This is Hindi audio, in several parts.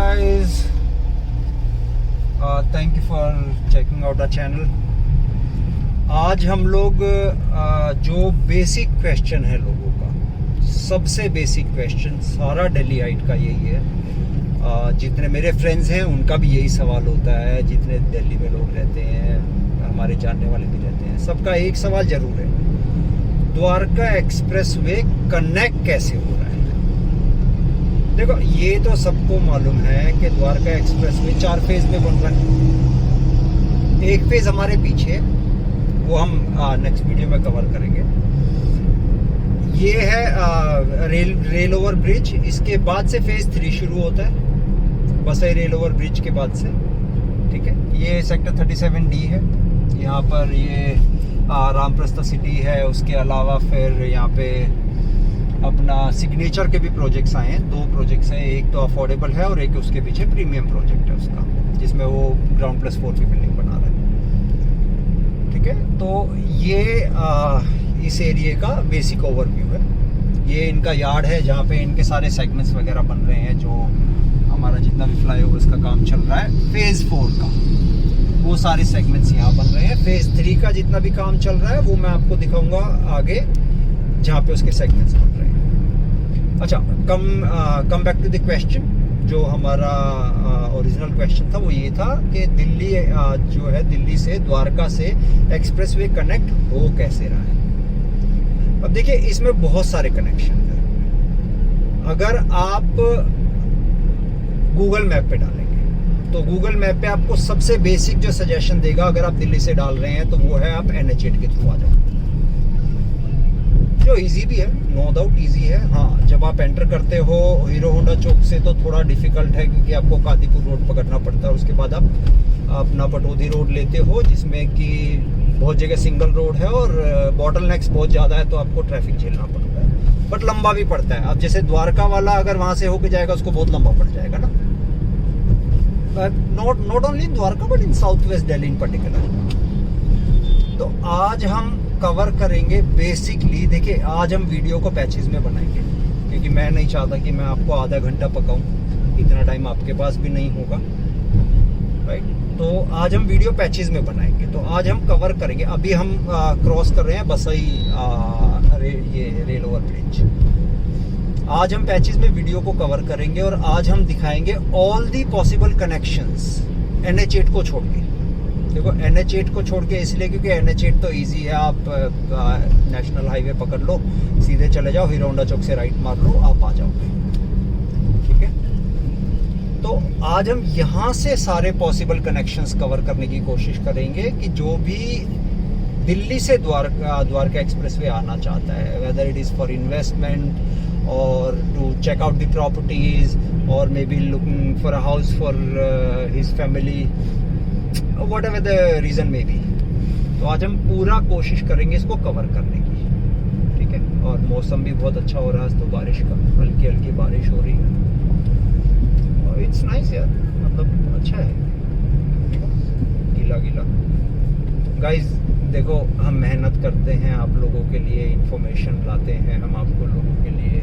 guys, thank you for checking out our channel. आज हम लोग जो बेसिक क्वेश्चन है लोगों का, सबसे बेसिक क्वेश्चन सारा दिल्लीइट का यही है। जितने मेरे फ्रेंड्स हैं उनका भी यही सवाल होता है, जितने दिल्ली में लोग रहते हैं, हमारे जानने वाले भी रहते हैं, सबका एक सवाल जरूर है, द्वारका एक्सप्रेसवे कनेक्ट कैसे हो रहा है। देखो, ये तो सबको मालूम है कि द्वारका एक्सप्रेसवे 4 फेज में बन रहा है। एक फेज हमारे पीछे, वो हम नेक्स्ट वीडियो में कवर करेंगे। ये है रेल ओवर ब्रिज, इसके बाद से फेज 3 शुरू होता है, बसई रेल ओवर ब्रिज के बाद से। ठीक है, ये सेक्टर 37D है। यहाँ पर ये रामप्रस्थ सिटी है, उसके अलावा फिर यहाँ पे अपना सिग्नेचर के भी प्रोजेक्ट्स आए हैं। 2 प्रोजेक्ट्स हैं, एक तो अफोर्डेबल है और एक उसके पीछे प्रीमियम प्रोजेक्ट है उसका, जिसमें वो ग्राउंड +4 की बिल्डिंग बना रहा है। ठीक है, तो ये इस एरिया का बेसिक ओवरव्यू है। ये इनका यार्ड है जहाँ पे इनके सारे सेगमेंट्स वगैरह बन रहे हैं, जो हमारा जितना भी फ्लाईओवर्स का काम चल रहा है फेज 4 का, वो सारे सेगमेंट्स यहाँ बन रहे हैं। फेज 3 का जितना भी काम चल रहा है वो मैं आपको दिखाऊंगा आगे, जहाँ पे उसके सेगमेंट्स बन रहे हैं। अच्छा, come back to the question. जो हमारा ओरिजिनल क्वेश्चन था वो ये था कि दिल्ली जो है, दिल्ली से द्वारका से एक्सप्रेसवे कनेक्ट हो कैसे रहा है। अब देखिए, इसमें बहुत सारे कनेक्शन हैं। अगर आप गूगल मैप पे डालेंगे तो गूगल मैप पे आपको सबसे बेसिक जो सजेशन देगा, अगर आप दिल्ली से डाल रहे हैं, तो वो है आप NH8 के थ्रू आ जाओ, जो इजी भी है, नो डाउट इजी है। हाँ, जब आप एंटर करते हो हीरो होंडा चौक से तो थोड़ा डिफिकल्ट है, क्योंकि आपको कादीपुर रोड पकड़ना पड़ता है। उसके बाद आप अपना पटौदी रोड लेते हो, जिसमें कि बहुत जगह सिंगल रोड है और बॉटलनेक्स बहुत ज़्यादा है, तो आपको ट्रैफिक झेलना पड़ता है, बट लंबा भी पड़ता है। अब जैसे द्वारका वाला अगर वहाँ से होके जाएगा, उसको बहुत लंबा पड़ जाएगा ना। Not only Dwarka but in south west Delhi in particular. तो आज हम कवर करेंगे बेसिकली। देखिए, आज हम वीडियो को पैचेस में बनाएंगे, क्योंकि मैं नहीं चाहता कि मैं आपको आधा घंटा पकाऊं, इतना टाइम आपके पास भी नहीं होगा, राइट। तो आज हम वीडियो पैचेस में बनाएंगे। तो आज हम कवर करेंगे, अभी हम क्रॉस कर रहे हैं बसई ये रेल ओवर ब्रिज। आज हम पैचेस में वीडियो को कवर करेंगे और आज हम दिखाएंगे all the possible connections NH8 को छोड़ के। देखो, NH8 को छोड़ के इसलिए क्योंकि NH8 तो इजी है, आप नेशनल हाईवे पकड़ लो, सीधे चले जाओ, हीरो होंडा चौक से राइट मार लो, आप आ जाओगे। ठीक है, तो आज हम यहाँ से सारे पॉसिबल कनेक्शंस कवर करने की कोशिश करेंगे कि जो भी दिल्ली से द्वारका एक्सप्रेसवे आना चाहता है, whether it is for investment और to check out the properties और may be looking for a house for his family, whatever the reason may be, तो आज हम पूरा कोशिश करेंगे इसको कवर करने की। ठीक है, और मौसम भी बहुत अच्छा हो रहा है, तो बारिश का हल्की हल्की बारिश हो रही है और इट्स नाइस यार, मतलब अच्छा है, गीला गीला। गाइस देखो, हम मेहनत करते हैं आप लोगों के लिए, इंफॉर्मेशन लाते हैं, हम आपको लोगों के लिए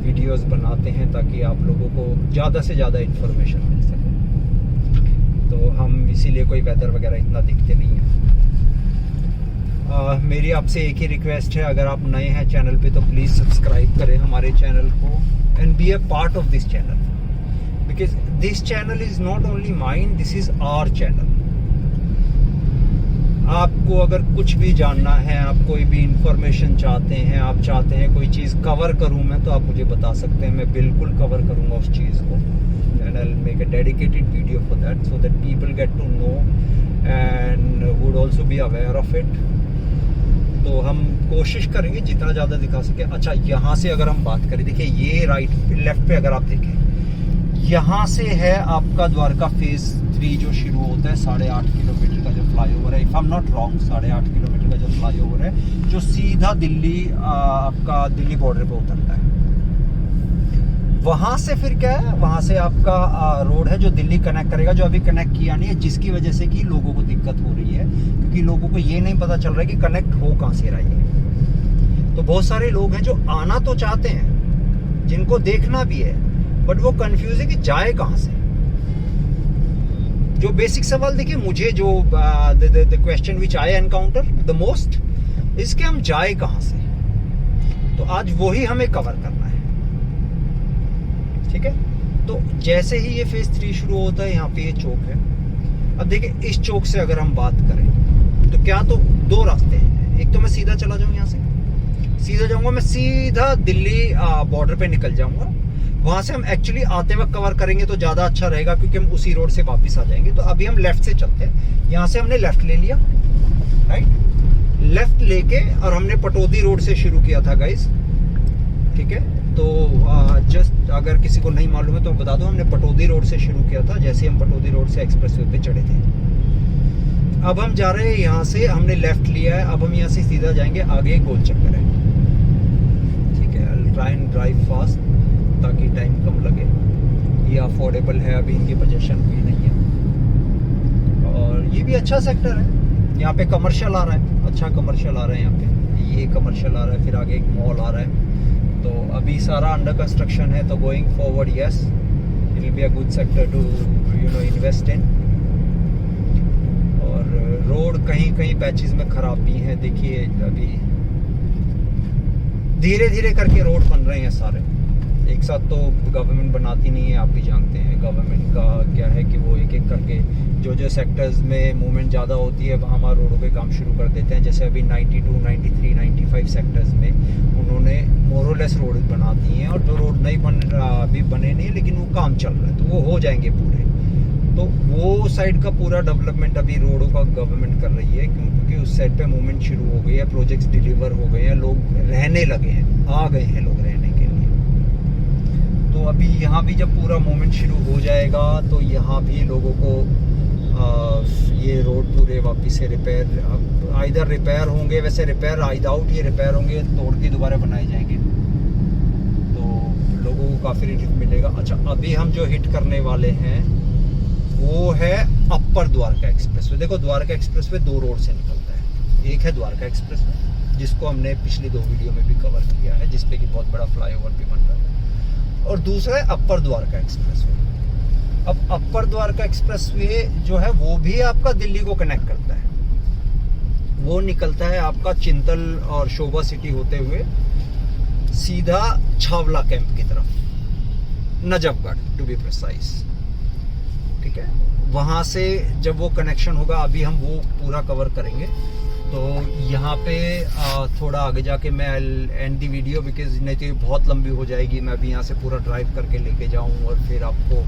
वीडियोस बनाते हैं ताकि आप लोगों को ज़्यादा से ज़्यादा इंफॉर्मेशन मिल सके। तो हम इसीलिए कोई वेदर वगैरह इतना दिखते नहीं है। मेरी आपसे एक ही रिक्वेस्ट है, अगर आप नए हैं चैनल पे तो प्लीज़ सब्सक्राइब करें हमारे चैनल को and be a part of this channel, because this channel is not only mine, this is our channel. आपको अगर कुछ भी जानना है, आप कोई भी इंफॉर्मेशन चाहते हैं, आप चाहते हैं कोई चीज़ कवर करूं मैं, तो आप मुझे बता सकते हैं, मैं बिल्कुल कवर करूंगा उस चीज़ को। And I'll make a dedicated video for that, so that people get to know and would also be aware of it. तो हम कोशिश करेंगे जितना ज़्यादा दिखा सके। अच्छा, यहाँ से अगर हम बात करें, देखिए ये लेफ्ट पे अगर आप देखें, यहाँ से है आपका द्वारका फेज 3 जो शुरू होता है, 8.5 किलोमीटर का जो फ्लाईओवर है, if I am not wrong, 8.5 kilometre का जो फ्लाईओवर है, जो सीधा दिल्ली आपका दिल्ली बॉर्डर पे उतरता है। वहाँ से फिर क्या है, वहाँ से आपका रोड है जो दिल्ली कनेक्ट करेगा, जो अभी कनेक्ट किया नहीं है, जिसकी वजह से कि लोगों को दिक्कत हो रही है, क्योंकि लोगों को ये नहीं पता चल रहा है कि कनेक्ट हो कहाँ से रहा है। तो बहुत सारे लोग हैं जो आना तो चाहते हैं, जिनको देखना भी है, बट वो कंफ्यूज है कि जाए कहाँ से। जो बेसिक सवाल देखिए मुझे जो the question which I encounter the most is कि हम जाए कहाँ से। तो आज वही हमें कवर करना है, ठीक है। तो जैसे ही ये फेज 3 शुरू होता है, यहाँ पे ये चौक है। अब देखिए इस चौक से अगर हम बात करें तो क्या तो 2 रास्ते हैं। एक तो मैं सीधा चला जाऊँ, यहाँ से सीधा जाऊंगा, मैं सीधा दिल्ली बॉर्डर पे निकल जाऊंगा। वहां से हम एक्चुअली आते वक्त कवर करेंगे तो ज्यादा अच्छा रहेगा, क्योंकि हम उसी रोड से वापस आ जाएंगे। तो अभी हम लेफ्ट से चलते हैं। यहाँ से हमने लेफ्ट ले लिया, राइट, लेफ्ट लेके, और हमने पटौदी रोड से शुरू किया था गाइस, ठीक है। तो जस्ट अगर किसी को नहीं मालूम है तो बता दो, हमने पटौदी रोड से शुरू किया था। जैसे हम पटौदी रोड से एक्सप्रेसवे पे चढ़े थे। अब हम जा रहे हैं, यहाँ से हमने लेफ्ट लिया है। अब हम यहाँ से सीधा जाएंगे, आगे गोल चक्कर है, ठीक है। ट्राई एंड ड्राइव फास्ट ताकि टाइम कम लगे। ये अफोर्डेबल है, अभी इनकी पोजीशन भी नहीं है, और ये भी अच्छा सेक्टर है। यहाँ पे कमर्शियल आ रहा है, अच्छा कमर्शियल आ रहा है यहाँ पे। ये कमर्शियल आ रहा है, फिर आगे एक मॉल आ रहा है। तो अभी सारा अंडर कंस्ट्रक्शन है। तो going forward yes it will be a good sector to invest in. और रोड कहीं कहीं पैचेस में खराब भी हैं। देखिए अभी धीरे धीरे करके रोड बन रहे हैं सारे, एक साथ तो गवर्नमेंट बनाती नहीं है। आप भी जानते हैं गवर्नमेंट का क्या है कि वो एक एक करके जो सेक्टर्स में मूवमेंट ज़्यादा होती है वहाँ हमारे रोडों पे काम शुरू कर देते हैं। जैसे अभी 92, 93, 95 सेक्टर्स में उन्होंने मोरलेस रोड बना दी हैं, और जो रोड नहीं अभी बने नहीं, लेकिन वो काम चल रहा है, तो वो हो जाएंगे पूरे। तो वो साइड का पूरा डेवलपमेंट अभी रोडों का गवर्नमेंट कर रही है, क्योंकि उस साइड पे मूवमेंट शुरू हो गई है, प्रोजेक्ट्स डिलीवर हो गए हैं, लोग रहने लगे हैं, आ गए हैं लोग रहने के लिए। तो अभी यहाँ भी जब पूरा मूवमेंट शुरू हो जाएगा तो यहाँ भी लोगों को ये रोड पूरे वापस से रिपेयर, आइदर रिपेयर होंगे, वैसे रिपेयर आउट ये रिपेयर होंगे, तोड़ के दोबारा बनाए जाएंगे, तो लोगों को काफ़ी रिलीफ मिलेगा। अच्छा, अभी हम जो हिट करने वाले हैं वो है अपर द्वारका एक्सप्रेसवे। देखो द्वारका एक्सप्रेसवे 2 रोड से निकलता है। एक है द्वारका एक्सप्रेसवे, जिसको हमने पिछली 2 वीडियो में भी कवर किया है, जिसपे कि बहुत बड़ा फ्लाईओवर भी बन रहा है, और दूसरा है अपर द्वारका एक्सप्रेसवे। अब अपर द्वारका एक्सप्रेसवे जो है वो भी आपका दिल्ली को कनेक्ट करता है। वो निकलता है आपका चिंतल और शोभा सिटी होते हुए सीधा छावला कैंप की तरफ, नजफगढ़ टू बी प्रिसाइज, ठीक है। वहां से जब वो कनेक्शन होगा, अभी हम वो पूरा कवर करेंगे। तो यहाँ पे थोड़ा आगे जाके मैं एंड दी वीडियो, बिकॉज नहीं तो ये बहुत लंबी हो जाएगी। मैं अभी यहाँ से पूरा ड्राइव करके लेके जाऊँ और फिर आपको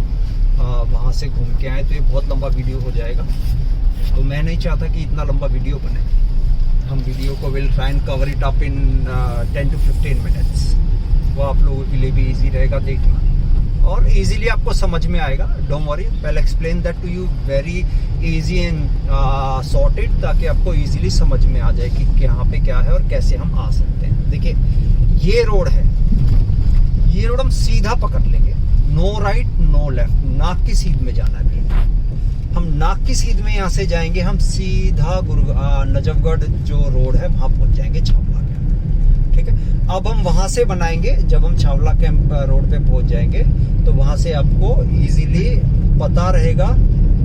वहाँ से घूम के आए, तो ये बहुत लंबा वीडियो हो जाएगा। तो मैं नहीं चाहता कि इतना लंबा वीडियो बने। हम वीडियो को will try and cover it up in 10 to 15 minutes. वो आप लोगों के लिए भी इजी रहेगा देखना, और इजीली आपको समझ में आएगा। Don't worry, I explain that to you very easy and sorted, ताकि आपको इजीली समझ में आ जाए कि यहाँ पे क्या है और कैसे हम आ सकते हैं। देखिए ये रोड है, ये रोड हम सीधा पकड़ लेंगे, नो राइट नो लेफ्ट, नाक की सीध में जाना है। हम नाक की सीध में यहाँ से जाएंगे, हम सीधा नजफगढ़ जो रोड है वहां पहुंच जाएंगे, छावला कैंप, ठीक है। अब हम वहां से बनाएंगे, जब हम छावला कैंप रोड पे पहुंच जाएंगे तो वहां से आपको इजीली पता रहेगा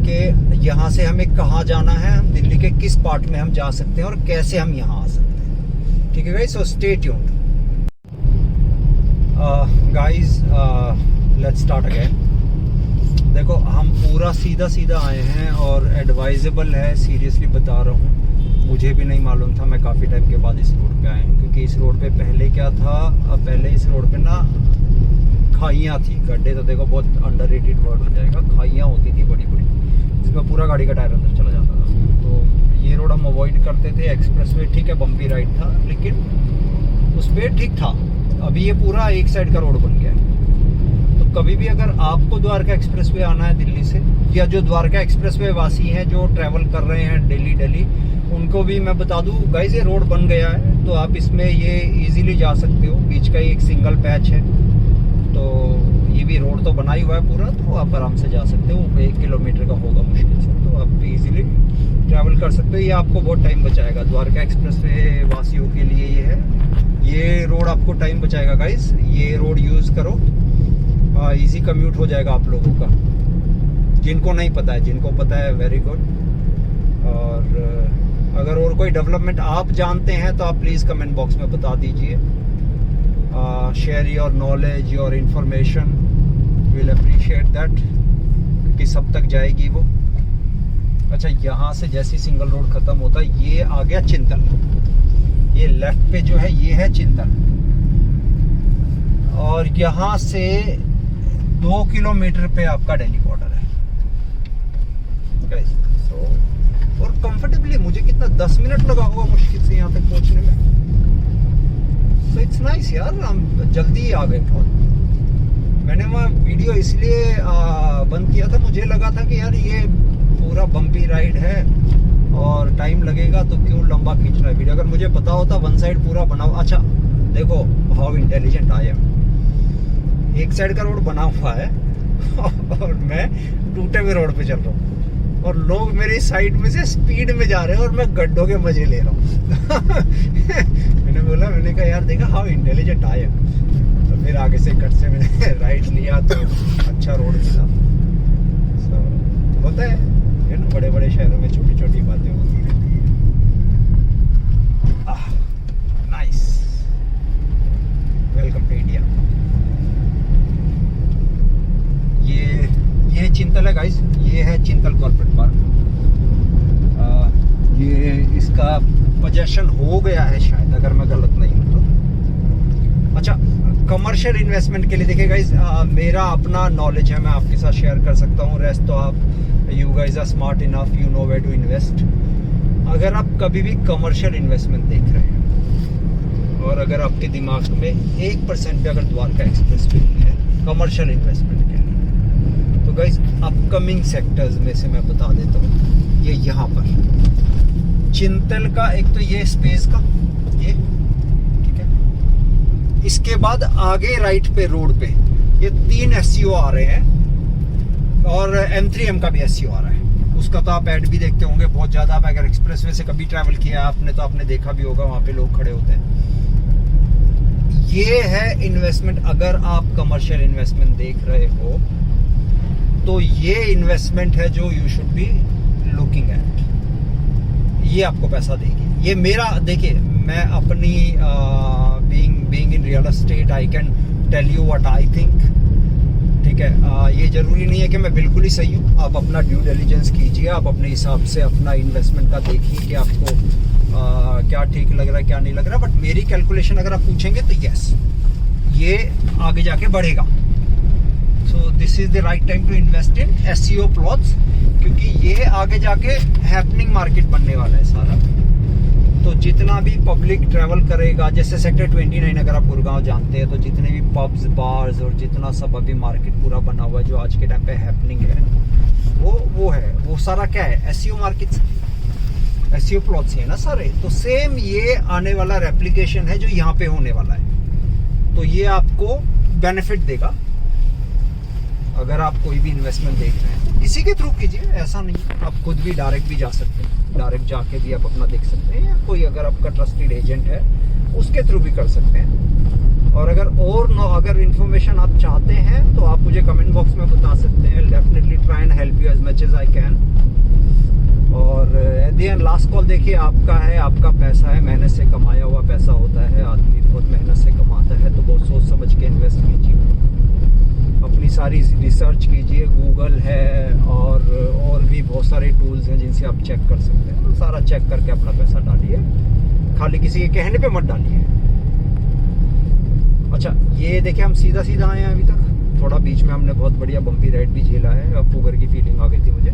कि यहाँ से हमें कहाँ जाना है, हम दिल्ली के किस पार्ट में हम जा सकते हैं और कैसे हम यहाँ आ सकते हैं, ठीक है guys. So stay tuned guys, let's start again. देखो हम पूरा सीधा सीधा आए हैं, और एडवाइजेबल है, सीरियसली बता रहा हूँ, मुझे भी नहीं मालूम था। मैं काफ़ी टाइम के बाद इस रोड पे आया हूँ, क्योंकि इस रोड पे पहले क्या था, पहले इस रोड पे ना खाइयाँ थी, गड्ढे तो देखो बहुत अंडररेटेड वर्ड हो जाएगा, खाइयाँ होती थी बड़ी बड़ी, जिसमें पूरा गाड़ी का टायर अंदर चला जाता था। तो ये रोड हम अवॉइड करते थे। एक्सप्रेसवे ठीक है, बम्पी राइड था, लेकिन उस पर ठीक था। अभी ये पूरा एक साइड का रोड बन गया है। तो कभी भी अगर आपको द्वारका एक्सप्रेसवे आना है दिल्ली से, या जो द्वारका एक्सप्रेसवे वासी हैं जो ट्रैवल कर रहे हैं डेली, उनको भी मैं बता दूं गाइस, ये रोड बन गया है, तो आप इसमें ये इजीली जा सकते हो। बीच का एक सिंगल पैच है, तो ये भी रोड तो बना ही हुआ है पूरा, तो आप आराम से जा सकते हो। 1 किलोमीटर का होगा मुश्किल से, तो आप इजीली ट्रैवल कर सकते हो। ये आपको बहुत टाइम बचाएगा। द्वारका एक्सप्रेसवे वासियों के लिए ये है, ये रोड आपको टाइम बचाएगा गाइस। ये रोड यूज़ करो, इजी कम्यूट हो जाएगा आप लोगों का। जिनको नहीं पता है, जिनको पता है वेरी गुड। और अगर और कोई डेवलपमेंट आप जानते हैं तो आप प्लीज़ कमेंट बॉक्स में बता दीजिए। Share your knowledge, your information, will appreciate that, क्योंकि सब तक जाएगी वो। अच्छा, यहाँ से जैसे सिंगल रोड ख़त्म होता है ये आ गया चिंतल। ये लेफ्ट पे जो है ये है चिंतल, और यहाँ से 2 किलोमीटर पे आपका दिल्ली बॉर्डर है गाइस। सो और कंफर्टेबली मुझे कितना 10 मिनट लगा होगा मुश्किल से यहाँ तक पहुँचने में। सो इट्स नाइस यार, हम जल्दी ही आ गए बहुत। मैंने वहाँ वीडियो इसलिए बंद किया था, मुझे लगा था कि यार ये पूरा बम्पी राइड है और टाइम लगेगा तो क्यों लंबा खींचना है वीडियो। अगर मुझे पता होता वन साइड पूरा बना हुआ। अच्छा देखो हाउ इंटेलिजेंट आई एम, एक साइड का रोड बना हुआ है और मैं टूटे हुए रोड पे चल रहा हूँ, और लोग मेरी साइड में से स्पीड में जा रहे हैं और मैं गड्ढों के मजे ले रहा हूँ। मैंने कहा यार देखा हाउ इंटेलिजेंट आई एम। तो फिर आगे से कट से मैंने राइट लिया तो अच्छा रोड मिला। होता है ना, बड़े बड़े शहरों में छोटी छोटी बातें होती रहती है। Nice, welcome to India. ये चिंतल है गाइस, ये है चिंतल कॉर्पोरेट पार्क। ये इसका पोजेशन हो गया है शायद, अगर मैं गलत नहीं हूँ तो। अच्छा, कमर्शियल इन्वेस्टमेंट के लिए देखिए गाइस, मेरा अपना नॉलेज है, मैं आपके साथ शेयर कर सकता हूँ। रेस्ट तो आप you guys are smart enough, you know where to invest. अगर आप कभी भी कमर्शियल इन्वेस्टमेंट देख रहे हैं और अगर आपके दिमाग में 1% भी अगर द्वारका एक्सप्रेस वे है कमर्शियल इन्वेस्टमेंट के लिए, तो गाइस अपकमिंग सेक्टर्स में से मैं बता देता हूँ। ये यहाँ पर चिंतल का एक तो ये स्पेस का ये ठीक है, इसके बाद आगे राइट पे रोड पे ये 3 SCO आ रहे हैं, और M3M का भी SCO आ रहा है। उसका तो आप ऐड भी देखते होंगे बहुत ज़्यादा। आप अगर एक्सप्रेसवे से कभी ट्रैवल किया आपने तो आपने देखा भी होगा, वहाँ पे लोग खड़े होते हैं। ये है इन्वेस्टमेंट। अगर आप कमर्शियल इन्वेस्टमेंट देख रहे हो तो ये इन्वेस्टमेंट है जो you should be looking at. ये आपको पैसा देगी। ये मेरा देखिए, मैं अपनी being in real estate I can tell you what I think. ठीक है, ये जरूरी नहीं है कि मैं बिल्कुल ही सही हूँ। आप अपना ड्यू डिलिजेंस कीजिए, आप अपने हिसाब से अपना इन्वेस्टमेंट का देखिए कि आपको क्या ठीक लग रहा है क्या नहीं लग रहा। बट मेरी कैलकुलेशन अगर आप पूछेंगे तो यस, ये आगे जाके बढ़ेगा। So this is the right time to invest in SCO plots, क्योंकि ये आगे जाके हैपनिंग मार्केट बनने वाला है सारा। तो जितना भी पब्लिक ट्रैवल करेगा, जैसे सेक्टर 29 अगर आप गुड़गांव जानते हैं, तो जितने भी पब्स बार्स और जितना सब अभी मार्केट पूरा बना हुआ है जो आज के टाइम पे हैपनिंग है, वो है, वो सारा क्या है, SCO मार्केट, SCO प्लॉट्स है ना सारे। तो सेम ये आने वाला रेप्लिकेशन है जो यहाँ पे होने वाला है। तो ये आपको बेनिफिट देगा। अगर आप कोई भी इन्वेस्टमेंट देख रहे हैं तो किसी के थ्रू कीजिए, ऐसा नहीं। आप खुद भी डायरेक्ट भी जा सकते हैं, डायरेक्ट जाके भी आप अपना देख सकते हैं, या कोई अगर आपका ट्रस्टेड एजेंट है उसके थ्रू भी कर सकते हैं। और अगर इन्फॉर्मेशन आप चाहते हैं तो आप मुझे कमेंट बॉक्स में बता सकते हैं। Definitely try and help you as much as I can. और at the end last call देखिए, आपका है, आपका पैसा है, मेहनत से कमाया हुआ पैसा होता है। आदमी बहुत मेहनत से कमाता है, तो बहुत सोच समझ के इन्वेस्ट कीजिए। अपनी सारी रिसर्च कीजिए, गूगल है और भी बहुत सारे टूल्स हैं जिनसे आप चेक कर सकते हैं। सारा चेक करके अपना पैसा डालिए, खाली किसी के कहने पे मत डालिए। अच्छा, ये देखिए हम सीधा सीधा आए हैं अभी तक। थोड़ा बीच में हमने बहुत बढ़िया बम्पी राइड भी झेला है, अब पुगर की फीलिंग आ गई थी मुझे।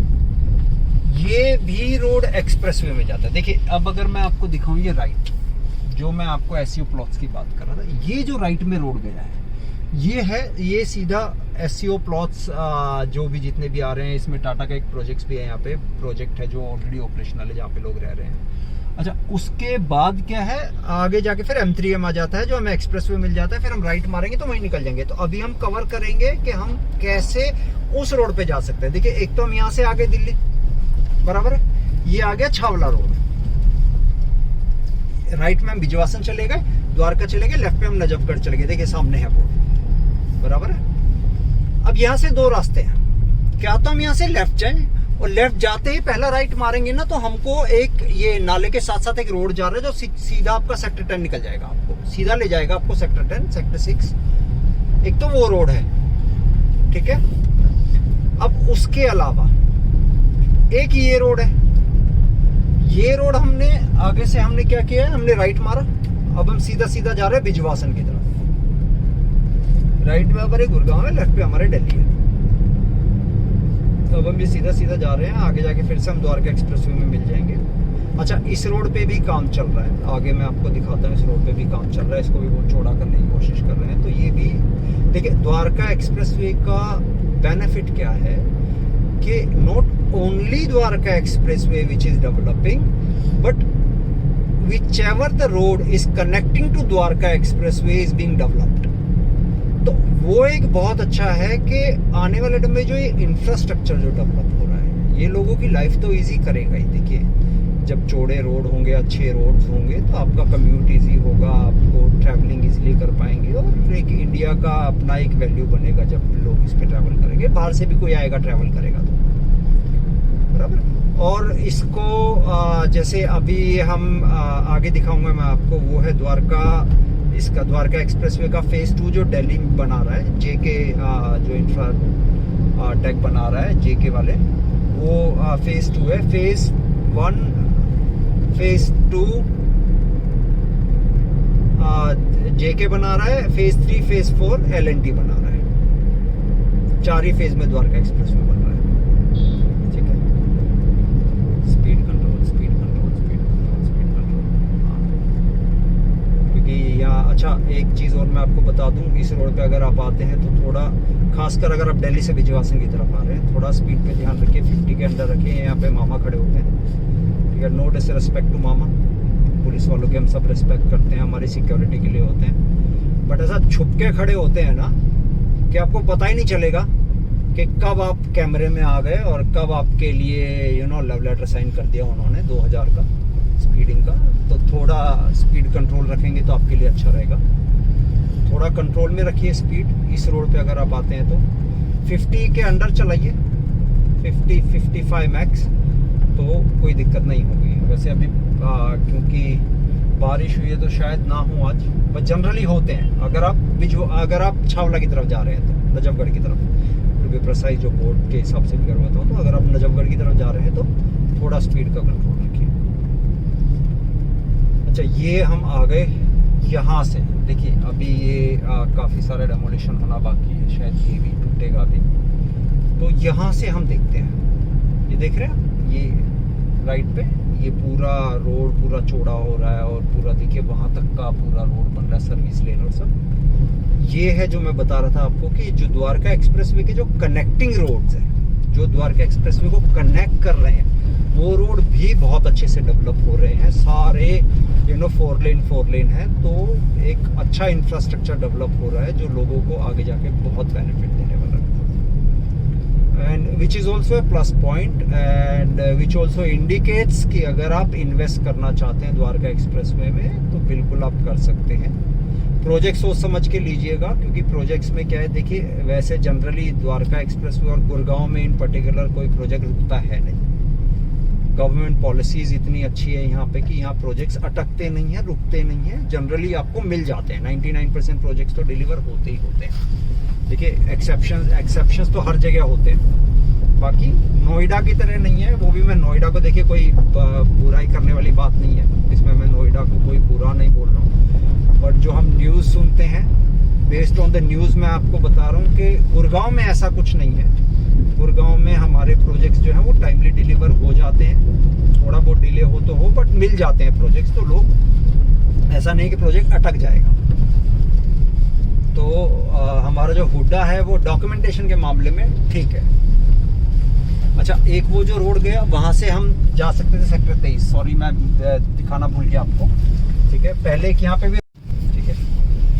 ये भी रोड एक्सप्रेसवे में जाता है। देखिए अब अगर मैं आपको दिखाऊं, ये राइट जो मैं आपको SCO प्लॉट्स की बात कर रहा था, ये जो राइट में रोड गया है ये है, ये सीधा SCO प्लॉट्स जो भी जितने भी आ रहे हैं। इसमें टाटा का एक प्रोजेक्ट भी है, यहाँ पे प्रोजेक्ट है जो ऑलरेडी ऑपरेशनल है, जहाँ पे लोग रह रहे हैं। अच्छा, उसके बाद क्या है, आगे जाके फिर M3M आ जाता है जो हमें एक्सप्रेसवे मिल जाता है। फिर हम राइट मारेंगे तो वहीं निकल जाएंगे। तो अभी हम कवर करेंगे कि हम कैसे उस रोड पे जा सकते हैं। देखिए एक तो हम यहाँ से आगे दिल्ली बराबर है, ये आ गया छावला रोड। राइट में हम बिजवासन चले गए, द्वारका चले गए, लेफ्ट पे हम नजफगढ़ चले गए। देखिए सामने है बोर्ड, बराबर है। अब यहाँ से दो रास्ते हैं, क्या तो हम यहाँ से लेफ्ट जाएं, और लेफ्ट जाते ही पहला राइट मारेंगे ना तो हमको एक ये नाले के साथ साथ एक रोड जा रहा है जो सीधा आपका सेक्टर 10 निकल जाएगा, आपको सीधा ले जाएगा आपको सेक्टर 10 सेक्टर 6, एक तो वो रोड है, ठीक है। अब उसके अलावा एक ये रोड है, ये रोड हमने आगे से हमने क्या किया है, हमने राइट मारा, अब हम सीधा सीधा जा रहे हैं बिजवासन की तरफ। राइट में हमारे गुड़गांव है, लेफ्ट पे हमारे दिल्ली है। तो अब हम ये सीधा सीधा जा रहे हैं, आगे जाके फिर से हम द्वारका एक्सप्रेसवे में मिल जाएंगे। अच्छा, इस रोड पे भी काम चल रहा है, आगे मैं आपको दिखाता हूँ, इस रोड पे भी काम चल रहा है, इसको भी बहुत चौड़ा करने की कोशिश कर रहे हैं। तो ये भी देखिए, द्वारका एक्सप्रेसवे का बेनिफिट क्या है कि not only Dwarka expressway which is developing, but whichever the road is connecting to Dwarka Expressway is being developed। तो वो एक बहुत अच्छा है कि आने वाले टाइम में जो ये इंफ्रास्ट्रक्चर जो डेवलप हो रहा है, ये लोगों की लाइफ तो इजी करेगा ही। देखिए, जब चौड़े रोड होंगे, अच्छे रोड्स होंगे, तो आपका कम्यूट इजी होगा, आपको ट्रैवलिंग इजीली कर पाएंगे, और एक इंडिया का अपना एक वैल्यू बनेगा जब लोग इस पे ट्रैवल करेंगे। बाहर से भी कोई आएगा ट्रैवल करेगा तो, बराबर। और इसको जैसे अभी हम आगे दिखाऊंगा मैं आपको, वो है द्वारका, इसका द्वारका एक्सप्रेसवे का फेज 2 जो दिल्ली में बना रहा है, जेके जो इंफ्रा टेक बना रहा है जेके वाले, वो फेज 2 है। फेज 1 फेज 2 जेके बना रहा है, फेज 3 फेज 4 LNT बना रहा है। 4 ही फेज में द्वारका एक्सप्रेसवे बन रहा है, ठीक है। Speed control, speed control, speed control, speed control. क्योंकि यहाँ अच्छा एक चीज़ और मैं आपको बता दूं, इस रोड पे अगर आप आते हैं तो थोड़ा, खासकर अगर आप दिल्ली से बिजवासन की तरफ आ रहे हैं, थोड़ा स्पीड पे ध्यान रखिए, 50 के अंदर रखिए। यहाँ पे मामा खड़े होते हैं, ठीक है। नो डिसरिस्पेक्ट टू मामा, पुलिस वालों के हम सब रिस्पेक्ट करते हैं, हमारी सिक्योरिटी के लिए होते हैं, बट ऐसा छुप के खड़े होते हैं ना कि आपको पता ही नहीं चलेगा कि कब आप कैमरे में आ गए और कब आपके लिए लव लेटर साइन कर दिया उन्होंने 2000 का स्पीडिंग का। तो थोड़ा स्पीड कंट्रोल रखेंगे तो आपके लिए अच्छा रहेगा। थोड़ा कंट्रोल में रखिए स्पीड। इस रोड पे अगर आप आते हैं तो 50 के अंडर चलाइए, 50-55 मैक्स, तो कोई दिक्कत नहीं होगी। वैसे अभी क्योंकि बारिश हुई है तो शायद ना हो आज, बट जनरली होते हैं। अगर आप छावला की तरफ जा रहे हैं तो, नजफगढ़ की तरफ, टू बी प्रिसाइज, जो बोर्ड के हिसाब से भी करवाता हूँ, तो अगर आप नजफगढ़ की तरफ जा रहे हैं तो थोड़ा स्पीड का कंट्रोल रखिए। अच्छा, ये हम आ गए यहाँ से। देखिए, अभी ये काफ़ी सारा डेमोलिशन होना बाकी है, शायद ये भी टूटेगा अभी। तो यहाँ से हम देखते हैं, ये देख रहे हैं, ये राइट पे ये पूरा रोड पूरा चौड़ा हो रहा है, और पूरा देखिए वहाँ तक का पूरा रोड बन रहा है, सर्विस लेन और सब। ये है जो मैं बता रहा था आपको कि जो द्वारका एक्सप्रेसवे के जो कनेक्टिंग रोड्स हैं, जो द्वारका एक्सप्रेसवे को कनेक्ट कर रहे हैं, वो रोड भी बहुत अच्छे से डेवलप हो रहे हैं। सारे 4 लेन है, तो एक अच्छा इंफ्रास्ट्रक्चर डेवलप हो रहा है जो लोगों को आगे जाके बहुत बेनिफिट देने वाला है। And which is also a plus point, and which also indicates कि अगर आप इन्वेस्ट करना चाहते हैं द्वारका एक्सप्रेसवे में तो बिल्कुल आप कर सकते हैं। प्रोजेक्ट सोच समझ के लीजिएगा, क्योंकि प्रोजेक्ट्स में क्या है, देखिए वैसे जनरली द्वारका एक्सप्रेसवे और गुड़गांव में इन पर्टिकुलर कोई प्रोजेक्ट रुकता है नहीं। गवर्नमेंट पॉलिसीज इतनी अच्छी है यहाँ पे कि यहाँ प्रोजेक्ट्स अटकते नहीं हैं, रुकते नहीं हैं, जनरली आपको मिल जाते हैं। 99% प्रोजेक्ट्स तो डिलीवर होते ही होते हैं। देखिए, एक्सेप्शंस तो हर जगह होते हैं, बाकी नोएडा की तरह नहीं है। वो भी मैं नोएडा को देखिए कोई बुराई करने वाली बात नहीं है, इसमें मैं नोएडा को कोई बुरा नहीं बोल रहा हूँ, बट जो हम न्यूज़ सुनते हैं, बेस्ड ऑन द न्यूज़ मैं आपको बता रहा हूँ कि गुड़गांव में ऐसा कुछ नहीं है। गुड़गांव में हमारे प्रोजेक्ट्स जो हैं वो टाइमली डिलीवर हो जाते हैं, थोड़ा बहुत डिले हो तो हो, बट मिल जाते हैं प्रोजेक्ट्स। तो लोग, ऐसा नहीं कि प्रोजेक्ट अटक जाएगा। तो हमारा जो हुड्डा है वो डॉक्यूमेंटेशन के मामले में ठीक है। अच्छा, एक वो जो रोड गया वहां से हम जा सकते थे सेक्टर 23, सॉरी मैं दिखाना भूल गया आपको, ठीक है। पहले कि यहाँ पे भी, ठीक है,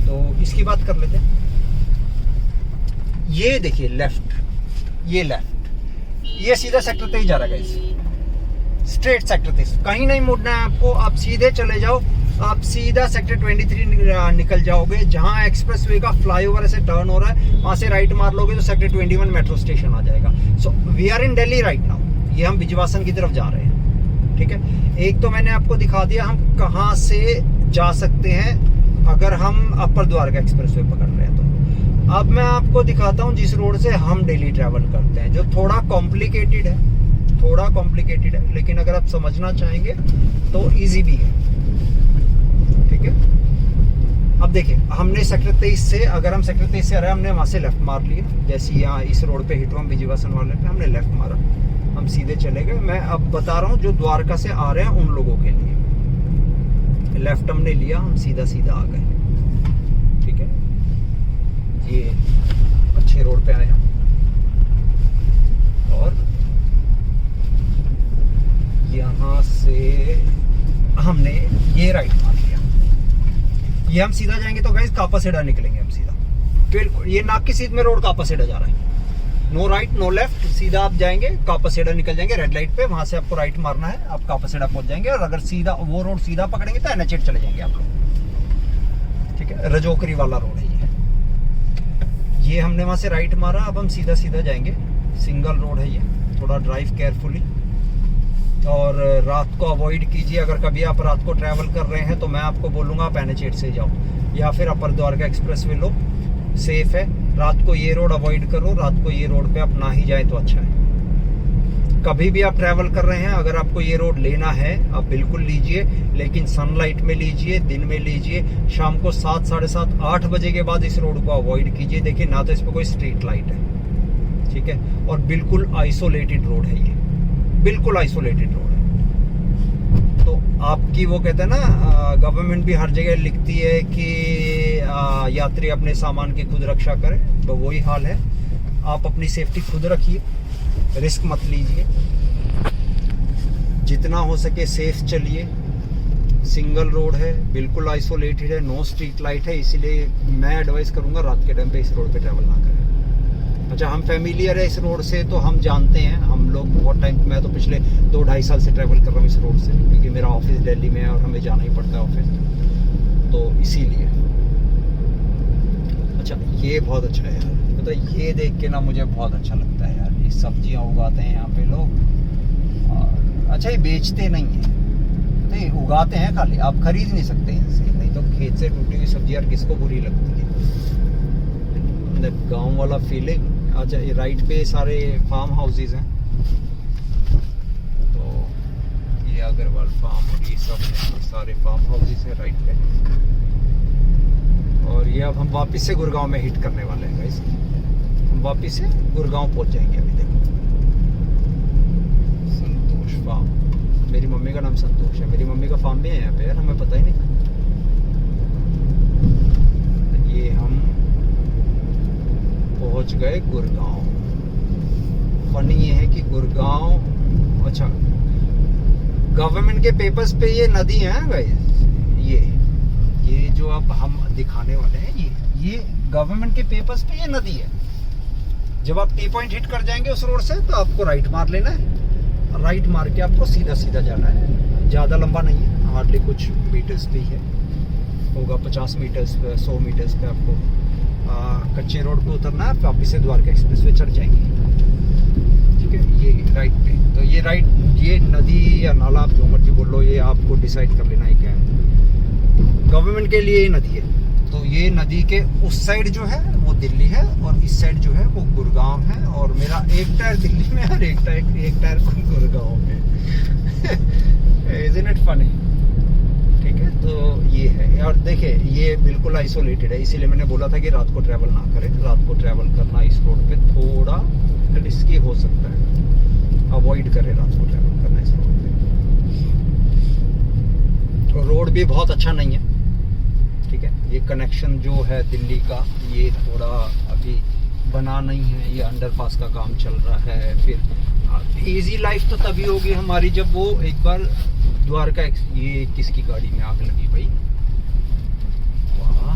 तो इसकी बात कर लेते हैं। ये देखिए लेफ्ट, ये लेफ्ट, ये सीधा सेक्टर 23 जा रहा है गाइस, स्ट्रेट सेक्टर 23, कहीं नहीं मुड़ना है आपको। आप सीधे चले जाओ आप सीधा सेक्टर 23 निकल जाओगे, जहां एक्सप्रेसवे का फ्लाईओवर ऐसे टर्न हो रहा है, वहां से राइट मार लोगे तो सेक्टर 21 मेट्रो स्टेशन आ जाएगा। So we are in Delhi right now. ये हम बिजवासन की तरफ जा रहे हैं, ठीक है। एक तो मैंने आपको दिखा दिया हम कहाँ से जा सकते हैं अगर हम अपर द्वारका एक्सप्रेसवे पकड़ रहे हैं। तो अब मैं आपको दिखाता हूँ जिस रोड से हम डेली ट्रैवल करते हैं, जो थोड़ा कॉम्प्लिकेटेड है, लेकिन अगर आप समझना चाहेंगे तो इजी भी है, ठीक है। अब देखिए, हमने सेक्टर 23 से, अगर हम सेक्टर 23 से आ रहे हैं, हमने वहां से लेफ्ट मार लिया। जैसे यहाँ इस रोड पे हिट हुआ बिजवासन वाले पे, हमने लेफ्ट मारा, हम सीधे चले गए। मैं अब बता रहा हूँ जो द्वारका से आ रहे हैं उन लोगों के लिए। लेफ्ट हमने लिया, हम सीधा आ गए, ठीक है। ये अच्छे रोड पे आए हम, और यहाँ से हमने ये राइट मार लिया। ये हम सीधा जाएंगे तो गाइस कापासेडा निकलेंगे हम सीधा। फिर ये नाक की सीध में रोड कापासेडा जा रहा है, नो राइट नो लेफ्ट, सीधा आप जाएंगे कापासेडा निकल जाएंगे रेड लाइट पे। वहां से आपको राइट मारना है, आप कापासेडा पहुंच जाएंगे। और अगर सीधा वो रोड सीधा पकड़ेंगे तो NH8 चले जाएंगे आप लोग, ठीक है। रजोकरी वाला रोड है ये हमने वहां से राइट मारा। अब हम सीधा जाएंगे, सिंगल रोड है ये, थोड़ा ड्राइव केयरफुली और रात को अवॉइड कीजिए। अगर कभी आप रात को ट्रैवल कर रहे हैं तो मैं आपको बोलूँगा आप NH8 से जाओ या फिर अपर द्वारका एक्सप्रेसवे लो, सेफ है। रात को ये रोड अवॉइड करो, रात को ये रोड पे आप ना ही जाए तो अच्छा है। कभी भी आप ट्रैवल कर रहे हैं, अगर आपको ये रोड लेना है आप बिल्कुल लीजिए, लेकिन सनलाइट में लीजिए, दिन में लीजिए। शाम को 7, साढ़े 7, 8 बजे के बाद इस रोड को अवॉइड कीजिए। देखिए ना तो इस पर कोई स्ट्रीट लाइट है, ठीक है, और बिल्कुल आइसोलेटेड रोड है ये, बिल्कुल आइसोलेटेड रोड है। तो आपकी वो कहते हैं ना, गवर्नमेंट भी हर जगह लिखती है कि यात्री अपने सामान की खुद रक्षा करें, तो वही हाल है। आप अपनी सेफ्टी खुद रखिए, रिस्क मत लीजिए, जितना हो सके सेफ चलिए। सिंगल रोड है, बिल्कुल आइसोलेटेड है, नो स्ट्रीट लाइट है, इसीलिए मैं एडवाइस करूंगा रात के टाइम पे इस रोड पे ट्रैवल ना करें। अच्छा, हम फैमिलियर है इस रोड से तो हम जानते हैं, हम लोग बहुत टाइम, मैं तो पिछले 2-2.5 साल से ट्रैवल कर रहा हूँ इस रोड से, क्योंकि मेरा ऑफिस दिल्ली में है और हमें जाना ही पड़ता है ऑफिस, तो इसीलिए। अच्छा, ये बहुत अच्छा है यार, मतलब ये देख के ना मुझे बहुत अच्छा लगता है यार। ये सब्जियां उगाते हैं यहाँ पे लोग, और अच्छा ये बेचते नहीं है, तो ये उगाते हैं खाली, आप खरीद नहीं सकते इनसे, नहीं तो खेत से टूटी हुई सब्जी यार किसको बुरी लगती है, गाँव वाला फीलिंग। अच्छा, ये राइट पे सारे फार्म हाउसेज हैं, तो ये अग्रवाल फार्म और ये सब है, सारे फार्म हाउसेज हैं राइट पे। और ये अब हम वापस से गुड़गांव में हिट करने वाले हैं गाइस, हम वापस से गुड़गांव पहुंच जाएंगे। अभी देखो, संतोष फार्म, मेरी मम्मी का नाम संतोष है, मेरी मम्मी का फार्म भी है यहाँ पे यार, हमें पता ही नहीं। ये हम पहुंच गए गुड़गांव। फनी ये है कि गुड़गांव, अच्छा गवर्नमेंट के पेपर्स पे ये नदी है गाइस, ये जो अब हम दिखाने वाले हैं, ये गवर्नमेंट के पेपर्स पे ये नदी है। जब आप टी पॉइंट हिट कर जाएंगे उस रोड से तो आपको राइट मार लेना है, राइट मार के आपको सीधा जाना है। ज़्यादा लंबा नहीं है, हार्डली कुछ मीटर्स पे ही है, होगा 50 मीटर्स पे, 100 मीटर्स पे आपको कच्चे रोड पे उतरना है, वापस से द्वारका एक्सप्रेस वे चढ़ जाएंगे, ठीक है। ये राइट पे, तो ये राइट, ये नदी या नाला आप जो मर्जी बोल लो, ये आपको डिसाइड कर लेना है क्या है। गवर्नमेंट के लिए ये नदी है, तो ये नदी के उस साइड जो है वो दिल्ली है और इस साइड जो है वो गुड़गांव है, और मेरा एक टायर दिल्ली में और एक टायर गुड़गांव में। Isn't it funny? ठीक है, तो ये है। और देखिए ये बिल्कुल आइसोलेटेड है, इसीलिए मैंने बोला था कि रात को ट्रैवल ना करें। रात को ट्रैवल करना इस रोड पे थोड़ा रिस्की हो सकता है, अवॉइड करें रात को ट्रैवल करना इस रोड पे। रोड भी बहुत अच्छा नहीं है, ठीक है। ये कनेक्शन जो है दिल्ली का, ये थोड़ा अभी बना नहीं है, ये अंडरपास का काम चल रहा है। फिर इजी लाइफ तो तभी होगी हमारी जब वो एक बार द्वारका, ये किसकी गाड़ी में आग लगी भाई, वाह।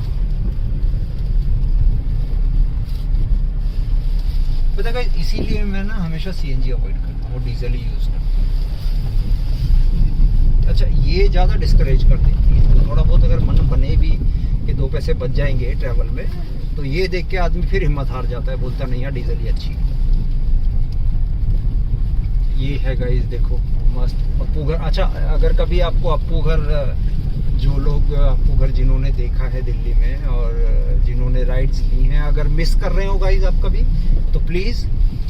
पता है, इसीलिए मैं ना हमेशा CNG अवॉइड करता हूँ, वो डीजल ही यूज करता हूँ। अच्छा ये ज़्यादा डिस्करेज कर देती है। तो थोड़ा बहुत अगर मन बने भी कि 2 पैसे बच जाएंगे ट्रैवल में, तो ये देख के आदमी फिर हिम्मत हार जाता है, बोलता नहीं यार डीजल ही अच्छी है। ये है गाइस, देखो मस्त अप्पू घर। अच्छा अगर कभी आपको अप्पू घर, जो लोग अप्पू घर जिन्होंने देखा है दिल्ली में और जिन्होंने राइड्स ली हैं, अगर मिस कर रहे हो गाइस आप कभी, तो please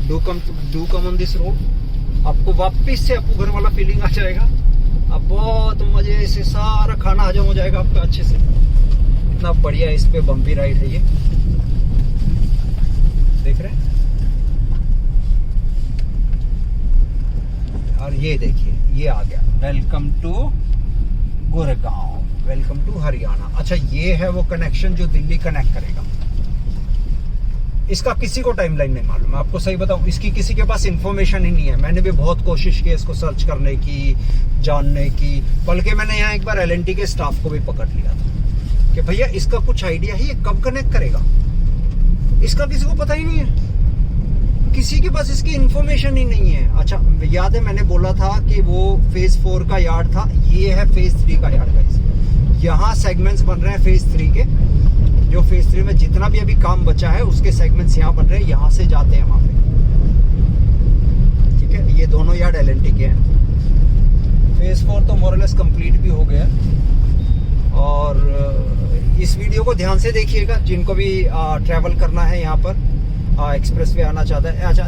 do come on this road. आपको वापस से अप्पू घर वाला फीलिंग आ जाएगा। अब बहुत मजे से सारा खाना हजम हो जाएगा आपका अच्छे से। इतना बढ़िया इस पे बम्पी राइड है ये, देख रहे हैं। और ये देखिए ये आ गया, welcome to Gurgaon, welcome to Haryana. अच्छा ये है वो कनेक्शन जो दिल्ली कनेक्ट करेगा। इसका किसी को टाइमलाइन नहीं मालूम, मैं आपको सही बताऊं, इसकी किसी के पास इंफॉर्मेशन ही नहीं है। मैंने भी बहुत कोशिश की इसको सर्च करने की, जानने की, बल्कि मैंने यहाँ एक बार एल&टी के स्टाफ को भी पकड़ लिया था कि भैया इसका कुछ आइडिया है, ये कब कनेक्ट करेगा। इसका किसी को पता ही नहीं है, किसी के पास इसकी इंफॉर्मेशन ही नहीं है। अच्छा याद है मैंने बोला था कि वो फेज 4 का यार्ड था, ये है फेज 3 का यार्ड गाइस। यहाँ सेगमेंट्स बन रहे हैं फेज 3 के, जो फेज 3 में जितना भी अभी काम बचा है उसके सेगमेंट्स यहाँ बन रहे हैं, यहाँ से जाते हैं वहां पे। ठीक है, ये दोनों यार्ड एल&टी के हैं। फेज 4 तो मोरलेस कंप्लीट भी हो गया। और इस वीडियो को ध्यान से देखिएगा, जिनको भी ट्रैवल करना है यहाँ पर, एक्सप्रेस वे आना चाहता है। अच्छा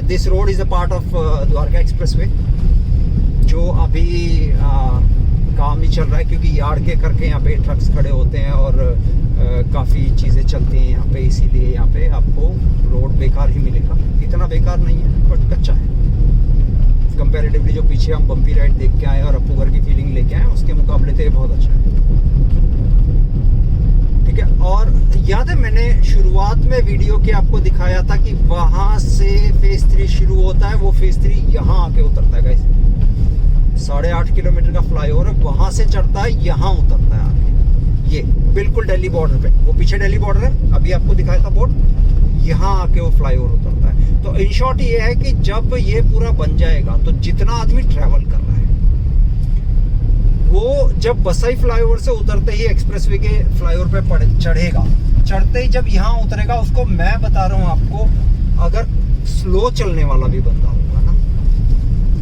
this road is a part of Dwarka express way, जो अभी काम ही चल रहा है, क्योंकि यार्ड के करके यहाँ पे ट्रक्स खड़े होते हैं और काफ़ी चीज़ें चलती हैं यहाँ पे, इसीलिए यहाँ पे आपको रोड बेकार ही मिलेगा। इतना बेकार नहीं है बट कच्चा है कंपैरेटिवली। जो पीछे हम बम्पी राइड देख के आए और अप्पू घर की फीलिंग लेके आए, उसके मुकाबले तो ये बहुत अच्छा है। ठीक है, और याद है मैंने शुरुआत में वीडियो के आपको दिखाया था कि वहां से फेज 3 शुरू होता है, वो फेज 3 यहाँ आके उतरता है गाइस। 8.5 किलोमीटर का फ्लाईओवर है, वहां से चढ़ता है, यहाँ उतरता है आके। ये बिल्कुल दिल्ली बॉर्डर पे, वो पीछे दिल्ली बॉर्डर है, अभी आपको दिखाया था बोर्ड, यहाँ आके वो फ्लाईओवर उतरता है। तो इन शॉर्ट ये है कि जब ये पूरा बन जाएगा तो जितना आदमी ट्रैवल कर रहा है, वो जब बसाई फ्लाईओवर से उतरते ही एक्सप्रेसवे के फ्लाईओवर पे चढ़ेगा, चढ़ते ही जब यहाँ उतरेगा, उसको मैं बता रहा हूँ आपको, अगर स्लो चलने वाला भी बंदा होगा ना,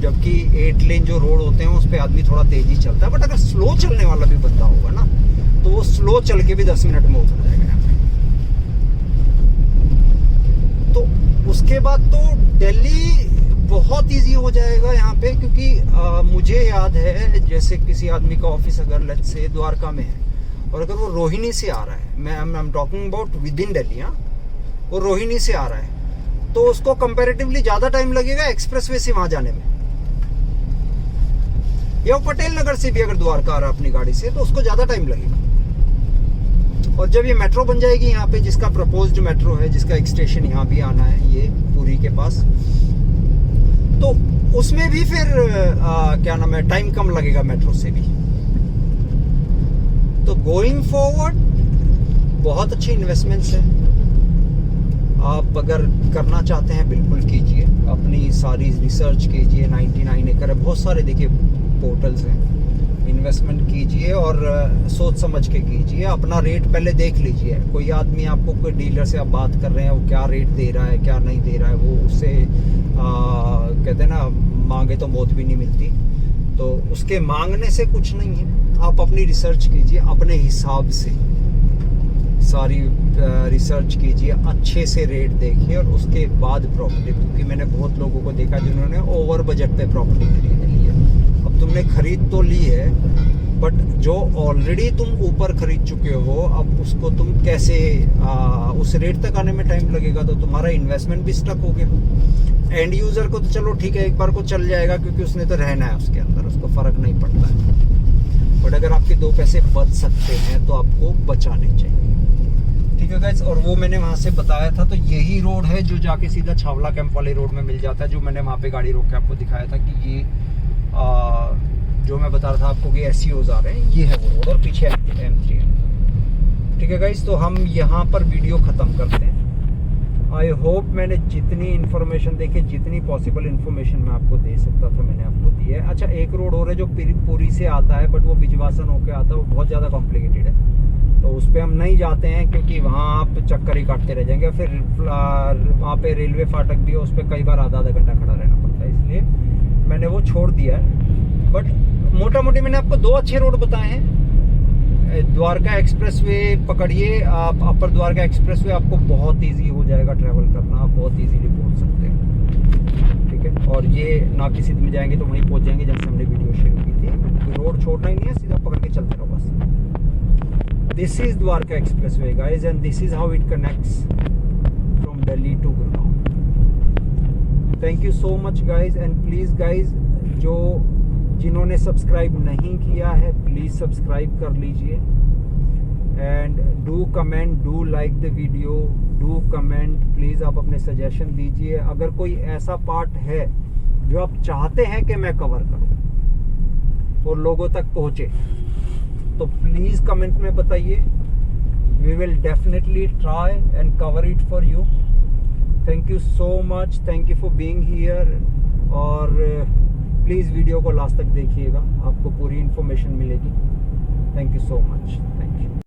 जबकि 8 लेन जो रोड होते हैं उस पर आदमी थोड़ा तेजी चलता है, बट अगर स्लो चलने वाला भी बंदा होगा ना, तो वो स्लो चल के भी 10 मिनट में उतर जाएगा यहाँ पे। तो उसके बाद तो दिल्ली बहुत इजी हो जाएगा यहाँ पे, क्योंकि मुझे याद है जैसे किसी आदमी का ऑफिस अगर लेट्स से द्वारका में है, और अगर वो रोहिणी से आ रहा है, मैं I am talking about with in Delhi, वो रोहिणी से आ रहा है, तो उसको कंपैरेटिवली ज्यादा टाइम लगेगा एक्सप्रेसवे से वहां जाने में। या वो पटेल नगर से भी अगर द्वारका आ रहा है अपनी गाड़ी से, तो उसको ज्यादा टाइम लगेगा। और जब ये मेट्रो बन जाएगी यहाँ पे, जिसका प्रपोज्ड मेट्रो है, जिसका एक स्टेशन यहाँ भी आना है, ये पुरी के पास, तो उसमें भी फिर क्या नाम है, टाइम कम लगेगा मेट्रो से भी। तो गोइंग फॉरवर्ड बहुत अच्छी इन्वेस्टमेंट्स हैं। आप अगर करना चाहते हैं बिल्कुल कीजिए, अपनी सारी रिसर्च कीजिए। 99 एकड़ है, बहुत सारे देखिए पोर्टल्स हैं, इन्वेस्टमेंट कीजिए और सोच समझ के कीजिए। अपना रेट पहले देख लीजिए। कोई आदमी आपको, कोई डीलर से आप बात कर रहे हैं, वो क्या रेट दे रहा है क्या नहीं दे रहा है, वो उससे कहते हैं ना, मांगे तो मौत भी नहीं मिलती। तो उसके मांगने से कुछ नहीं है, आप अपनी रिसर्च कीजिए, अपने हिसाब से सारी रिसर्च कीजिए, अच्छे से रेट देखिए और उसके बाद प्रॉपर्टी। क्योंकि मैंने बहुत लोगों को देखा जिन्होंने ओवर बजट पे प्रॉपर्टी खरीद ली है। अब तुमने खरीद तो ली है, बट जो ऑलरेडी तुम ऊपर खरीद चुके हो, अब उसको तुम कैसे उस रेट तक आने में टाइम लगेगा, तो तुम्हारा इन्वेस्टमेंट भी स्टक हो गया। एंड यूजर को तो चलो ठीक है, एक बार को चल जाएगा क्योंकि उसने तो रहना है उसके अंदर, उसको फर्क नहीं पड़ता है। बट अगर आपके 2 पैसे बच सकते हैं तो आपको बचाने चाहिए। ठीक है गाइस, और वो मैंने वहां से बताया था, तो यही रोड है जो जाके सीधा छावला कैंप वाले रोड में मिल जाता है, जो मैंने वहां पे गाड़ी रोक के आपको दिखाया था कि ये जो मैं बता रहा था आपको कि SEOs आ रहे हैं, ये है वो रोड, और पीछे M3 है। ठीक है गाइस, तो हम यहाँ पर वीडियो खत्म करते हैं। आई होप मैंने जितनी इन्फॉर्मेशन देखी, जितनी पॉसिबल इन्फॉर्मेशन मैं आपको दे सकता था मैंने आपको दी है। अच्छा, एक रोड और है जो पुरी से आता है, बट वो बिजवासन होके आता है, वो बहुत ज़्यादा कॉम्प्लिकेटेड है, तो उस पर हम नहीं जाते हैं क्योंकि वहाँ आप चक्कर ही काटते रह जाएंगे। फिर वहाँ पे रेलवे फाटक भी है, उस पर कई बार आधा आधा घंटा खड़ा रहना पड़ता है, इसलिए मैंने वो छोड़ दिया है। बट मोटा मोटी मैंने आपको 2 अच्छे रोड बताए हैं। द्वारका एक्सप्रेसवे पकड़िए आप, अपर द्वारका एक्सप्रेसवे आपको बहुत इजी हो जाएगा ट्रैवल करना, आप बहुत इजीली पहुंच सकते हैं, ठीक है। और ये नाकी सिद्ध में जाएंगे तो वहीं पहुंच जाएंगे जहाँ से हमने वीडियो शुरू की थी। तो रोड छोड़ना ही नहीं है, सीधा पकड़ के चलते रहो बस। This is Dwarka expressway guys, and this is how it connects from Delhi to Gurgaon. Thank you so much guys, and please guys जिन्होंने सब्सक्राइब नहीं किया है प्लीज़ सब्सक्राइब कर लीजिए, and do comment, do like the video, do comment please. आप अपने सजेशन दीजिए, अगर कोई ऐसा पार्ट है जो आप चाहते हैं कि मैं कवर करूं और लोगों तक पहुंचे, तो प्लीज़ कमेंट में बताइए। We will definitely try and cover it for you. Thank you so much, thank you for being here, और प्लीज़ वीडियो को लास्ट तक देखिएगा, आपको पूरी इन्फॉर्मेशन मिलेगी। Thank you so much.